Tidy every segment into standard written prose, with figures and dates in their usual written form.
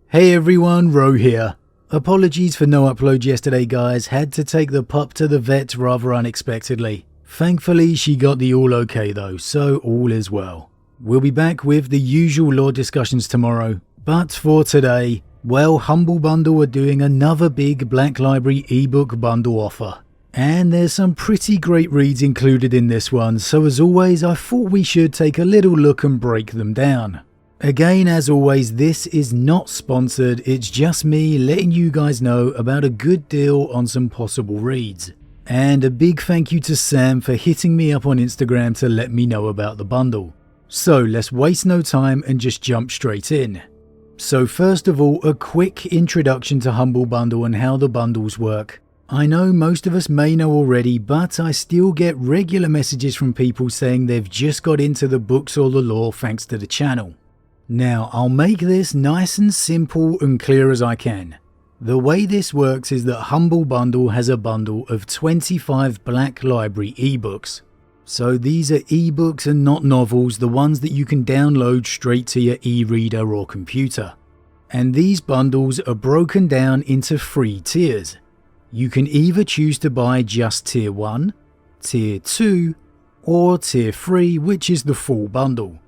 Hey everyone, Rho here. Apologies for no upload yesterday guys, had to take the pup to the vet rather unexpectedly. Thankfully she got the all okay though, so all is well. We'll be back with the usual lore discussions tomorrow, but for today, well, Humble Bundle are doing another big Black Library ebook bundle offer. And there's some pretty great reads included in this one, so as always I thought we should take a little look and break them down. Again, as always, this is not sponsored, it's just me letting you guys know about a good deal on some possible reads. And a big thank you to Sam for hitting me up on Instagram to let me know about the bundle. So let's waste no time and just jump straight in. So first of all, a quick introduction to Humble Bundle and how the bundles work. I know most of us may know already, but I still get regular messages from people saying they've just got into the books or the lore thanks to the channel. Now, I'll make this nice and simple and clear as I can. The way this works is that Humble Bundle has a bundle of 25 Black Library ebooks. So these are ebooks and not novels, the ones that you can download straight to your e-reader or computer. And these bundles are broken down into 3 tiers. You can either choose to buy just Tier 1, Tier 2, or Tier 3, which is the full bundle.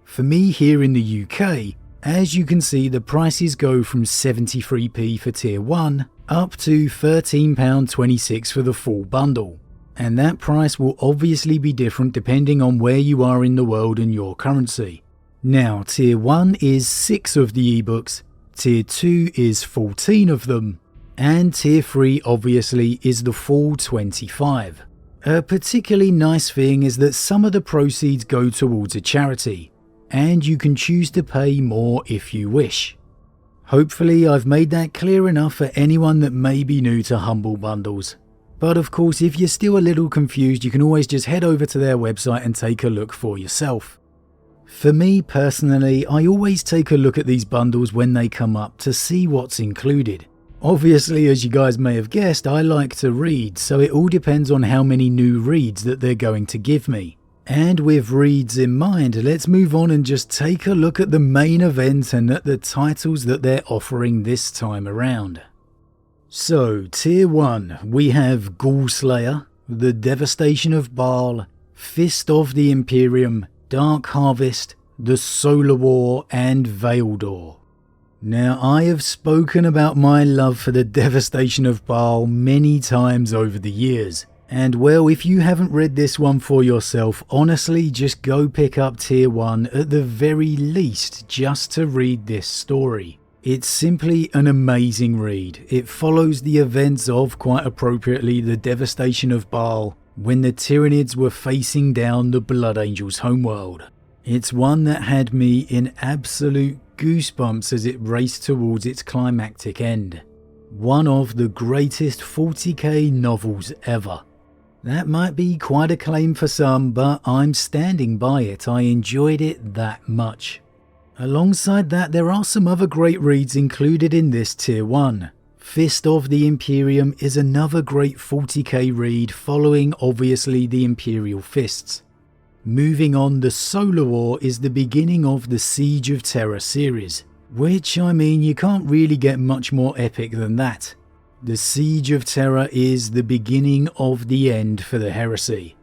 For me here in the UK, as you can see, the prices go from 73p for Tier 1 up to £13.26 for the full bundle. And that price will obviously be different depending on where you are in the world and your currency. Now, Tier 1 is 6 of the ebooks, Tier 2 is 14 of them, and Tier 3 obviously is the full 25. A particularly nice thing is that some of the proceeds go towards a charity, and you can choose to pay more if you wish. Hopefully I've made that clear enough for anyone that may be new to Humble Bundles. But of course, if you're still a little confused, you can always just head over to their website and take a look for yourself. For me personally, I always take a look at these bundles when they come up to see what's included. Obviously, as you guys may have guessed, I like to read, so it all depends on how many new reads that they're going to give me. And with reads in mind, let's move on and just take a look at the main event and at the titles that they're offering this time around. So, Tier 1, we have Ghoulslayer, The Devastation of Baal, Fist of the Imperium, Dark Harvest, The Solar War, and Veildor. Now, I have spoken about my love for The Devastation of Baal many times over the years. And well, if you haven't read this one for yourself, honestly just go pick up Tier 1 at the very least just to read this story. It's simply an amazing read. It follows the events of, quite appropriately, the devastation of Baal when the Tyranids were facing down the Blood Angels' homeworld. It's one that had me in absolute goosebumps as it raced towards its climactic end. One of the greatest 40k novels ever. That might be quite a claim for some, but I'm standing by it. I enjoyed it that much. Alongside that, there are some other great reads included in this Tier 1. Fist of the Imperium is another great 40k read following obviously the Imperial Fists. Moving on, The Solar War is the beginning of the Siege of Terror series, which, I mean, you can't really get much more epic than that. The Siege of Terror is the beginning of the end for the heresy.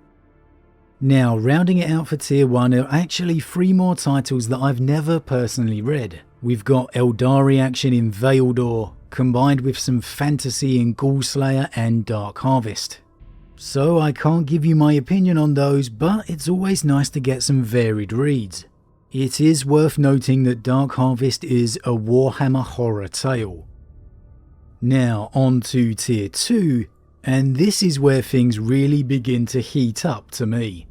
Now, rounding it out for Tier 1 are actually 3 more titles that I've never personally read. We've got Eldari action in Veildor, combined with some fantasy in Ghoulslayer and Dark Harvest. So I can't give you my opinion on those, but it's always nice to get some varied reads. It is worth noting that Dark Harvest is a Warhammer horror tale. Now on to Tier 2, and this is where things really begin to heat up to me.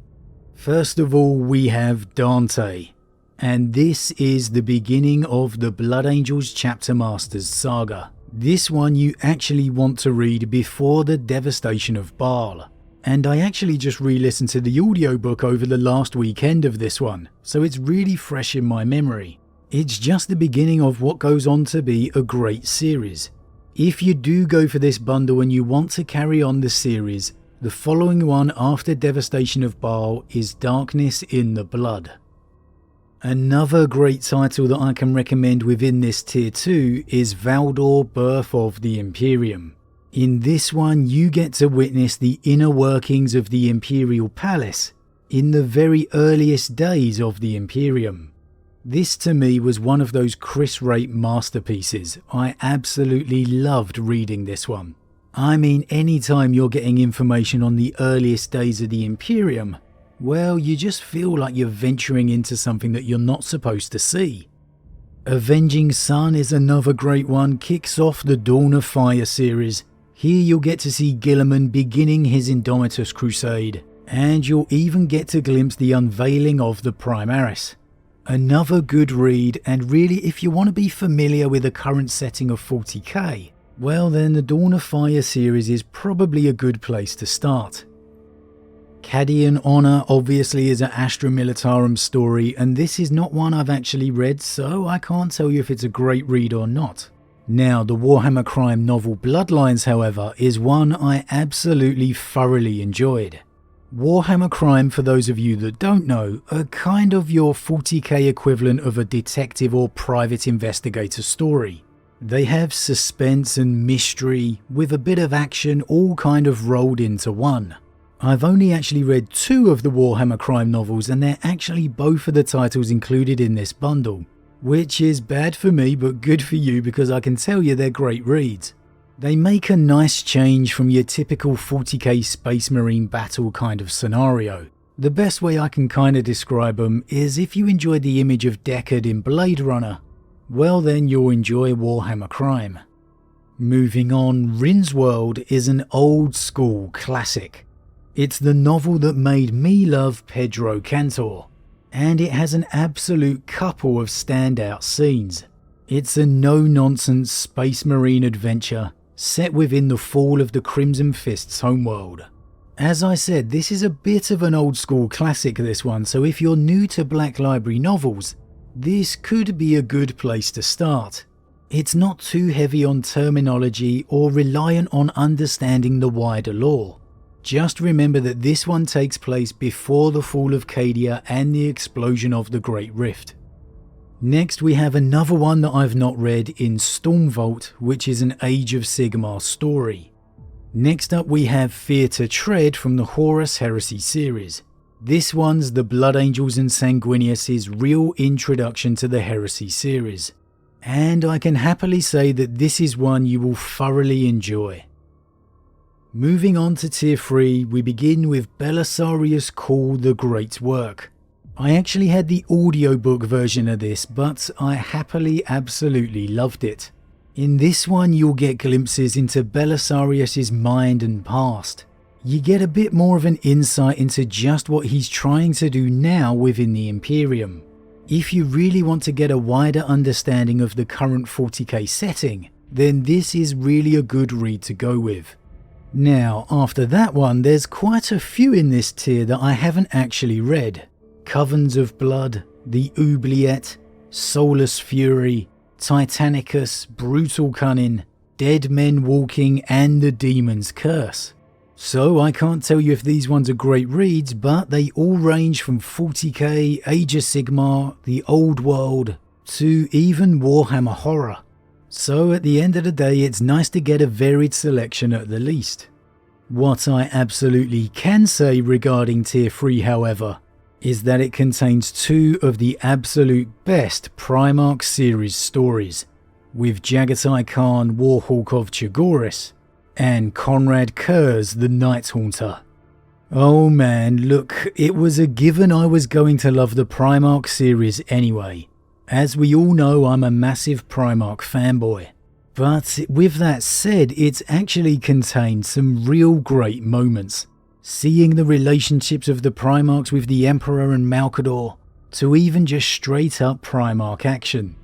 First of all, we have Dante, and this is the beginning of the Blood Angels Chapter Masters saga. This one you actually want to read before the devastation of Baal. And I actually just re-listened to the audiobook over the last weekend of this one, so it's really fresh in my memory. It's just the beginning of what goes on to be a great series. If you do go for this bundle and you want to carry on the series, the following one after Devastation of Baal is Darkness in the Blood. Another great title that I can recommend within this tier 2 is Valdor Birth of the Imperium. In this one you get to witness the inner workings of the Imperial Palace in the very earliest days of the Imperium. This to me was one of those Chris Rate masterpieces. I absolutely loved reading this one. I mean, anytime you're getting information on the earliest days of the Imperium, well, you just feel like you're venturing into something that you're not supposed to see. Avenging Sun is another great one, kicks off the Dawn of Fire series. Here you'll get to see Guilliman beginning his Indomitus crusade, and you'll even get to glimpse the unveiling of the Primaris. Another good read, and really if you want to be familiar with the current setting of 40k, well then the Dawn of Fire series is probably a good place to start. Cadian Honor obviously is an Astra Militarum story, and this is not one I've actually read, so I can't tell you if it's a great read or not. Now, the Warhammer crime novel Bloodlines, however, is one I absolutely thoroughly enjoyed. Warhammer crime, for those of you that don't know, are kind of your 40k equivalent of a detective or private investigator story. They have suspense and mystery with a bit of action all kind of rolled into one. I've only actually read 2 of the Warhammer crime novels, and they're actually both of the titles included in this bundle, which is bad for me but good for you because I can tell you they're great reads. They make a nice change from your typical 40k Space Marine battle kind of scenario. The best way I can kind of describe them is if you enjoyed the image of Deckard in Blade Runner, well then you'll enjoy Warhammer crime. Moving on, Rin's World is an old school classic. It's the novel that made me love Pedro Cantor, and it has an absolute couple of standout scenes. It's a no-nonsense Space Marine adventure set within the fall of the Crimson Fist's homeworld. As I said, this is a bit of an old school classic, this one, so if you're new to Black Library novels, this could be a good place to start. It's not too heavy on terminology or reliant on understanding the wider lore. Just remember that this one takes place before the fall of Cadia and the explosion of the Great Rift. Next we have another one that I've not read in Stormvault, which is an Age of Sigmar story. Next up we have Fear to Tread from the Horus Heresy series. This one's the Blood Angels and Sanguinius' real introduction to the Heresy series, and I can happily say that this is one you will thoroughly enjoy. Moving on to tier 3, we begin with Belisarius Call the Great Work. I actually had the audiobook version of this, but I happily absolutely loved it. In this one you'll get glimpses into Belisarius' mind and past. You get a bit more of an insight into just what he's trying to do now within the Imperium. If you really want to get a wider understanding of the current 40k setting, then this is really a good read to go with. Now, after that one, there's quite a few in this tier that I haven't actually read. Covens of Blood, The Oubliette, Soulless Fury, Titanicus, Brutal Cunning, Dead Men Walking, and The Demon's Curse. So I can't tell you if these ones are great reads, but they all range from 40k, Age of Sigmar, The Old World, to even Warhammer Horror. So at the end of the day, it's nice to get a varied selection at the least. What I absolutely can say regarding tier 3, however, is that it contains 2 of the absolute best Primarch series stories, with Jagatai Khan, Warhawk of Chagoris, and Conrad Kurz, the Night Haunter. Oh man, look, it was a given I was going to love the Primarch series anyway. As we all know, I'm a massive Primarch fanboy. But with that said, it's actually contained some real great moments. Seeing the relationships of the Primarchs with the Emperor and Malkador, to even just straight up Primarch action.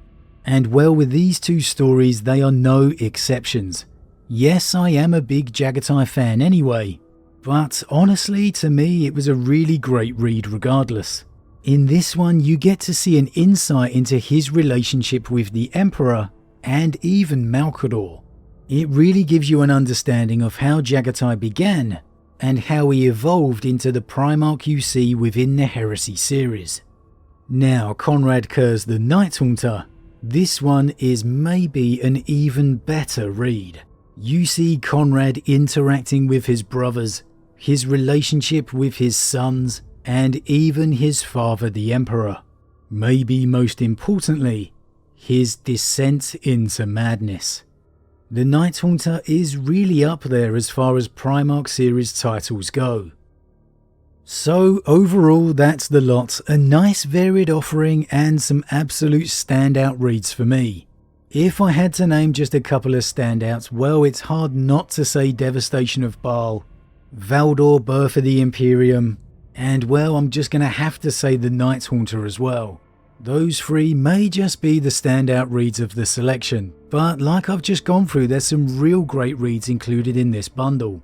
And well, with these 2 stories, they are no exceptions. Yes, I am a big Jagatai fan anyway, but honestly, to me, it was a really great read regardless. In this one, you get to see an insight into his relationship with the Emperor and even Malkador. It really gives you an understanding of how Jagatai began and how he evolved into the Primarch you see within the Heresy series. Now, Conrad Kerr's The Night Haunter. This one is maybe an even better read. You see Conrad interacting with his brothers, his relationship with his sons, and even his father the Emperor. Maybe most importantly, his descent into madness. The Night Haunter is really up there as far as Primark series titles go. So overall, that's the lot. A nice varied offering and some absolute standout reads for me. If I had to name just a couple of standouts, well, it's hard not to say Devastation of Baal, Valdor Birth of the Imperium, and well, I'm just going to have to say The Night Haunter as well. Those three may just be the standout reads of the selection, but like I've just gone through, there's some real great reads included in this bundle.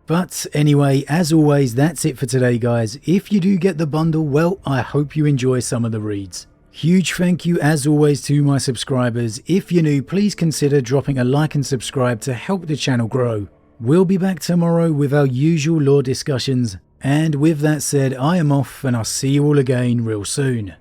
But anyway, as always, that's it for today, guys. If you do get the bundle, well, I hope you enjoy some of the reads. Huge thank you as always to my subscribers. If you're new, please consider dropping a like and subscribe to help the channel grow. We'll be back tomorrow with our usual lore discussions. And with that said, I am off and I'll see you all again real soon.